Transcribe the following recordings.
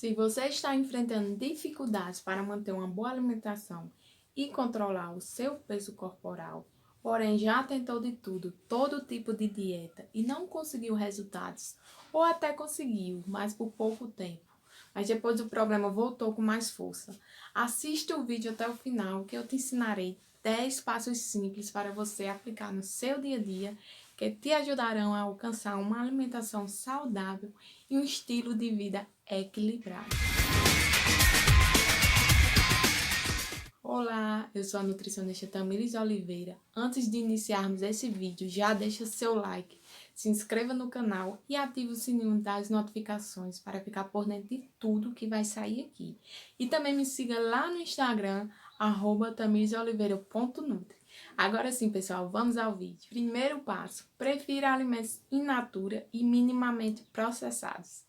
Se você está enfrentando dificuldades para manter uma boa alimentação e controlar o seu peso corporal, porém já tentou de tudo, todo tipo de dieta e não conseguiu resultados, ou até conseguiu, mas por pouco tempo, mas depois o problema voltou com mais força, assista o vídeo até o final que eu te ensinarei 10 passos simples para você aplicar no seu dia a dia que te ajudarão a alcançar uma alimentação saudável e um estilo de vida equilibrado. Olá, eu sou a nutricionista Tamires Oliveira. Antes de iniciarmos esse vídeo, já deixa seu like, se inscreva no canal e ative o sininho das notificações para ficar por dentro de tudo que vai sair aqui. E também me siga lá no Instagram, @tamiresoliveira.nutri. Agora sim, pessoal, vamos ao vídeo. Primeiro passo, prefira alimentos in natura e minimamente processados.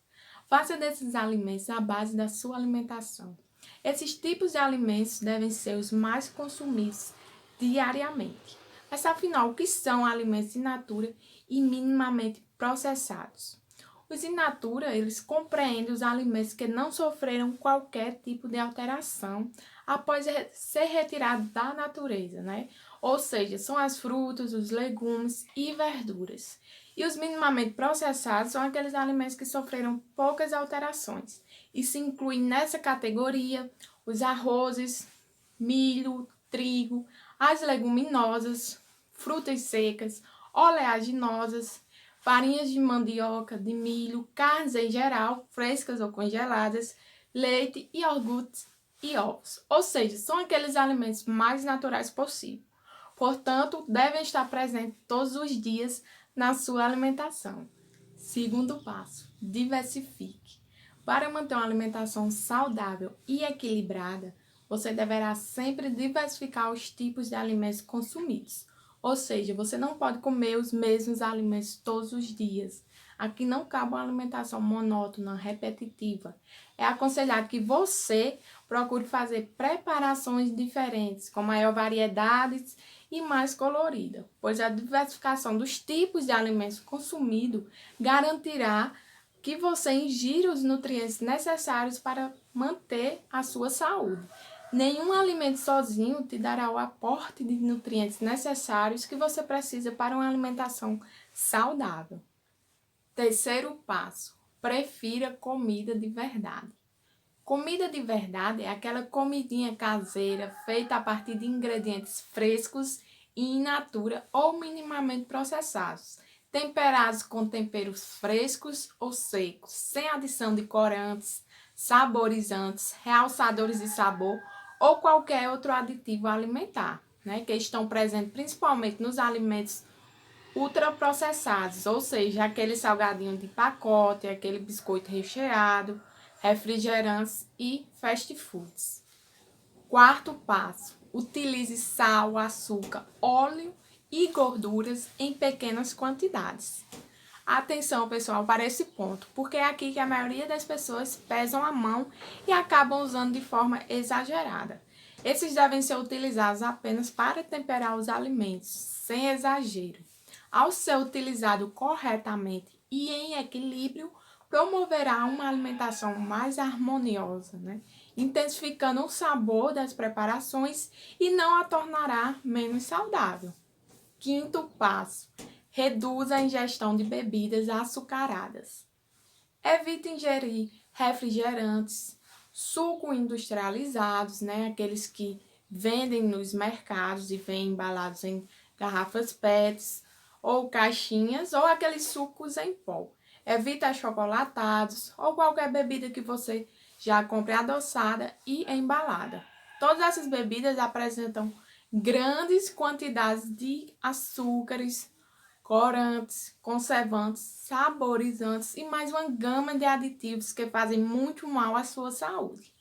Faça desses alimentos a base da sua alimentação. Esses tipos de alimentos devem ser os mais consumidos diariamente. Mas afinal, o que são alimentos in natura e minimamente processados? Os in natura, eles compreendem os alimentos que não sofreram qualquer tipo de alteração após ser retirados da natureza, né? Ou seja, são as frutas, os legumes e verduras. E os minimamente processados são aqueles alimentos que sofreram poucas alterações. E se incluem nessa categoria os arrozes, milho, trigo, as leguminosas, frutas secas, oleaginosas, farinhas de mandioca, de milho, carnes em geral, frescas ou congeladas, leite, iogurtes e ovos. Ou seja, são aqueles alimentos mais naturais possível. Portanto, devem estar presentes todos os dias na sua alimentação. Segundo passo, diversifique. Para manter uma alimentação saudável e equilibrada, você deverá sempre diversificar os tipos de alimentos consumidos. Ou seja, você não pode comer os mesmos alimentos todos os dias. Aqui não cabe uma alimentação monótona, repetitiva. É aconselhado que você procure fazer preparações diferentes, com maior variedade e mais colorida, pois a diversificação dos tipos de alimentos consumidos garantirá que você ingira os nutrientes necessários para manter a sua saúde. Nenhum alimento sozinho te dará o aporte de nutrientes necessários que você precisa para uma alimentação saudável. Terceiro passo, prefira comida de verdade. Comida de verdade é aquela comidinha caseira feita a partir de ingredientes frescos e in natura ou minimamente processados, temperados com temperos frescos ou secos, sem adição de corantes, saborizantes, realçadores de sabor ou qualquer outro aditivo alimentar, né, que estão presentes principalmente nos alimentos ultraprocessados, ou seja, aquele salgadinho de pacote, aquele biscoito recheado, refrigerantes e fast foods. Quarto passo, utilize sal, açúcar, óleo e gorduras em pequenas quantidades. Atenção, pessoal, para esse ponto, porque é aqui que a maioria das pessoas pesam a mão e acabam usando de forma exagerada. Esses devem ser utilizados apenas para temperar os alimentos, sem exagero. Ao ser utilizado corretamente e em equilíbrio, promoverá uma alimentação mais harmoniosa, né? Intensificando o sabor das preparações e não a tornará menos saudável. Quinto passo, reduza a ingestão de bebidas açucaradas. Evite ingerir refrigerantes, suco industrializados, né? Aqueles que vendem nos mercados e vêm embalados em garrafas PETs ou caixinhas, ou aqueles sucos em pó. Evite achocolatados ou qualquer bebida que você já compre adoçada e embalada. Todas essas bebidas apresentam grandes quantidades de açúcares, corantes, conservantes, saborizantes e mais uma gama de aditivos que fazem muito mal à sua saúde.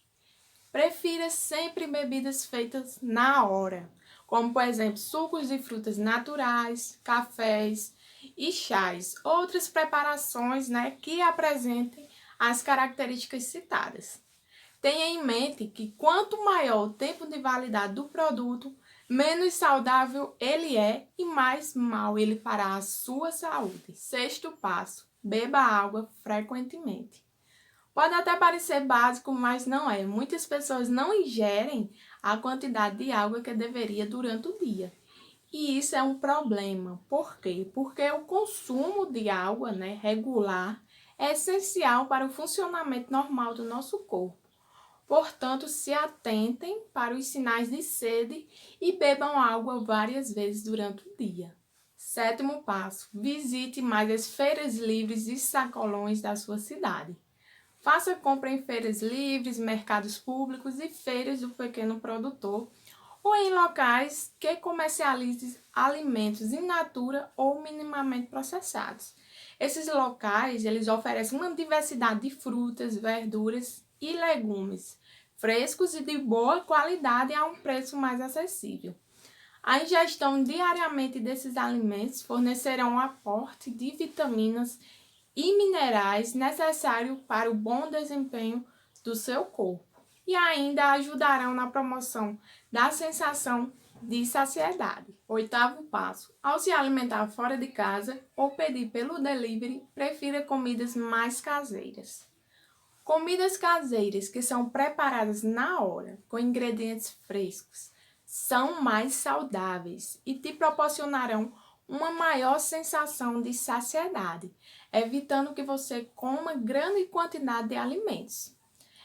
Prefira sempre bebidas feitas na hora, como por exemplo sucos de frutas naturais, cafés e chás, outras preparações, né, que apresentem as características citadas. Tenha em mente que quanto maior o tempo de validade do produto, menos saudável ele é e mais mal ele fará à sua saúde. Sexto passo, beba água frequentemente. Pode até parecer básico, mas não é. Muitas pessoas não ingerem a quantidade de água que deveria durante o dia. E isso é um problema. Por quê? Porque o consumo de água, regular, é essencial para o funcionamento normal do nosso corpo. Portanto, se atentem para os sinais de sede e bebam água várias vezes durante o dia. Sétimo passo: visite mais as feiras livres e sacolões da sua cidade. Faça compra em feiras livres, mercados públicos e feiras do pequeno produtor ou em locais que comercializem alimentos in natura ou minimamente processados. Esses locais, eles oferecem uma diversidade de frutas, verduras e legumes frescos e de boa qualidade a um preço mais acessível. A ingestão diariamente desses alimentos fornecerá um aporte de vitaminas e minerais necessários para o bom desempenho do seu corpo e ainda ajudarão na promoção da sensação de saciedade. Oitavo passo: ao se alimentar fora de casa ou pedir pelo delivery, prefira comidas mais caseiras. Comidas caseiras que são preparadas na hora, com ingredientes frescos, são mais saudáveis e te proporcionarão uma maior sensação de saciedade, evitando que você coma grande quantidade de alimentos.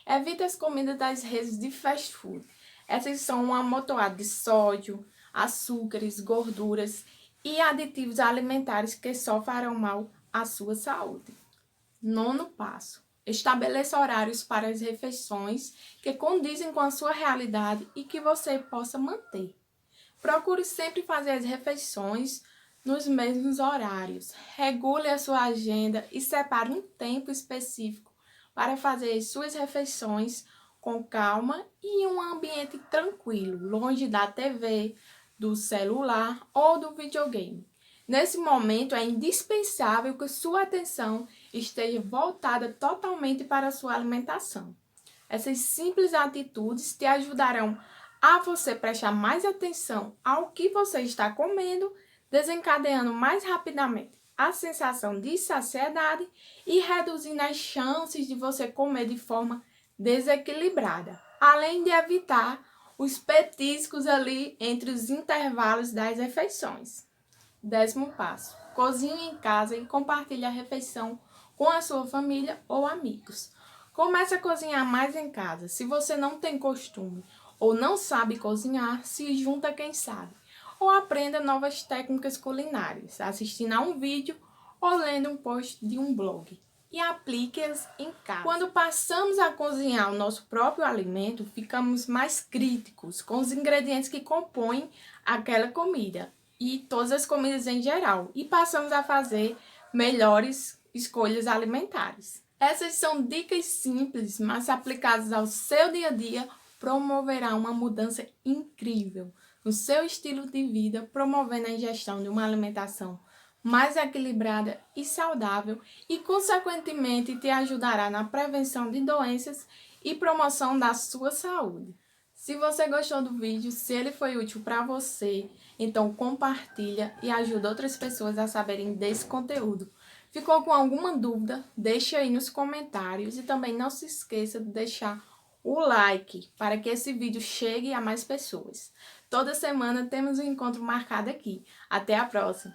Evite as comidas das redes de fast food. Essas são um amontoado de sódio, açúcares, gorduras e aditivos alimentares que só farão mal à sua saúde. Nono passo: estabeleça horários para as refeições que condizem com a sua realidade e que você possa manter. Procure sempre fazer as refeições nos mesmos horários. Regule a sua agenda e separe um tempo específico para fazer as suas refeições com calma e em um ambiente tranquilo, longe da TV, do celular ou do videogame. Nesse momento, é indispensável que sua atenção esteja voltada totalmente para a sua alimentação. Essas simples atitudes te ajudarão a você prestar mais atenção ao que você está comendo, desencadeando mais rapidamente a sensação de saciedade e reduzindo as chances de você comer de forma desequilibrada, além de evitar os petiscos ali entre os intervalos das refeições. Décimo passo: cozinhe em casa e compartilhe a refeição com a sua família ou amigos. Comece a cozinhar mais em casa. Se você não tem costume ou não sabe cozinhar, se junta a quem sabe. Ou aprenda novas técnicas culinárias, assistindo a um vídeo ou lendo um post de um blog. E aplique-as em casa. Quando passamos a cozinhar o nosso próprio alimento, ficamos mais críticos com os ingredientes que compõem aquela comida e todas as comidas em geral, e passamos a fazer melhores escolhas alimentares. Essas são dicas simples, mas aplicadas ao seu dia a dia, promoverá uma mudança incrível no seu estilo de vida, promovendo a ingestão de uma alimentação mais equilibrada e saudável e, consequentemente, te ajudará na prevenção de doenças e promoção da sua saúde. Se você gostou do vídeo, se ele foi útil para você, então compartilha e ajuda outras pessoas a saberem desse conteúdo. Ficou com alguma dúvida? Deixa aí nos comentários e também não se esqueça de deixar o like para que esse vídeo chegue a mais pessoas. Toda semana temos um encontro marcado aqui. Até a próxima!